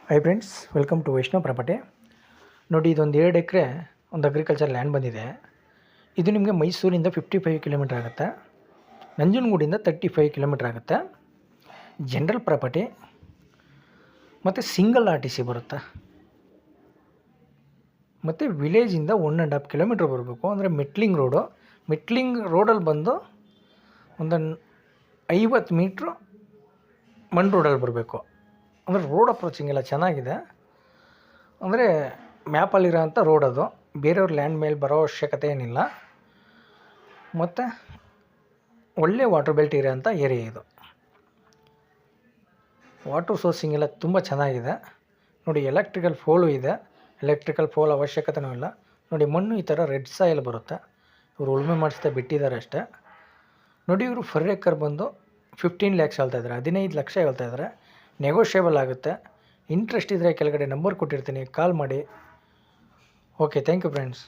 High friends, welcome to Vaishnav property. ನೋಡಿ, ಇದೊಂದು 2 ಎಕರೆ ಒಂದು ಅಗ್ರಿಕಲ್ಚರ್ ಲ್ಯಾಂಡ್ ಬಂದಿದೆ. ಇದು ನಿಮಗೆ ಮೈಸೂರಿಂದ 55 ಕಿಲೋಮೀಟ್ರ್ ಆಗುತ್ತೆ, ನಂಜನಗೂಡಿಂದ 35 ಕಿಲೋಮೀಟ್ರ್ ಆಗುತ್ತೆ. ಜನರಲ್ ಪ್ರಾಪರ್ಟಿ ಮತ್ತು ಸಿಂಗಲ್ RTC ಬರುತ್ತೆ. ಮತ್ತು ವಿಲೇಜಿಂದ 1.5 ಕಿಲೋಮೀಟ್ರ್ ಬರಬೇಕು. ಅಂದರೆ ಮೆಟ್ಲಿಂಗ್ ರೋಡಲ್ಲಿ ಬಂದು ಒಂದು 50 ಮೀಟ್ರು ಮಣ್ ರೋಡಲ್ಲಿ ಬರಬೇಕು. ಅಂದರೆ ರೋಡ್ ಅಪ್ರೋಚಿಂಗ್ ಎಲ್ಲ ಚೆನ್ನಾಗಿದೆ. ಅಂದರೆ ಮ್ಯಾಪಲ್ಲಿರೋಂಥ ರೋಡ್ ಅದು, ಬೇರೆಯವ್ರ ಲ್ಯಾಂಡ್ ಮೇಲೆ ಬರೋ ಅವಶ್ಯಕತೆ ಏನಿಲ್ಲ. ಮತ್ತು ಒಳ್ಳೆ ವಾಟರ್ ಬೆಲ್ಟ್ ಇರೋಂಥ ಏರಿಯಾ ಇದು. ವಾಟರ್ ಸೋರ್ಸಿಂಗ್ ಎಲ್ಲ ತುಂಬ ಚೆನ್ನಾಗಿದೆ. ನೋಡಿ, ಎಲೆಕ್ಟ್ರಿಕಲ್ ಪೋಲು ಇದೆ. ಎಲೆಕ್ಟ್ರಿಕಲ್ ಪೋಲ್ ಅವಶ್ಯಕತೆಯೂ ಇಲ್ಲ. ನೋಡಿ, ಮಣ್ಣು ಈ ಥರ ರೆಡ್ ಸಾಯಿಲ್ ಬರುತ್ತೆ. ಇವರು ಉಳುಮೆ ಮಾಡಿಸ್ದೆ ಬಿಟ್ಟಿದ್ದಾರೆ ಅಷ್ಟೇ. ನೋಡಿ, ಇವರು ಫರ್ ಏಕರ್ ಬಂದು 15 lakhs ಹೇಳ್ತಾಯಿದ್ದಾರೆ, 15 ಲಕ್ಷ ಹೇಳ್ತಾಯಿದ್ದಾರೆ. ನೆಗೋಷಿಯೇಬಲ್ ಆಗುತ್ತೆ. ಇಂಟ್ರೆಸ್ಟ್ ಇದ್ದರೆ ಕೆಳಗಡೆ ನಂಬರ್ ಕೊಟ್ಟಿರ್ತೀನಿ, ಕಾಲ್ ಮಾಡಿ. Okay, thank you friends.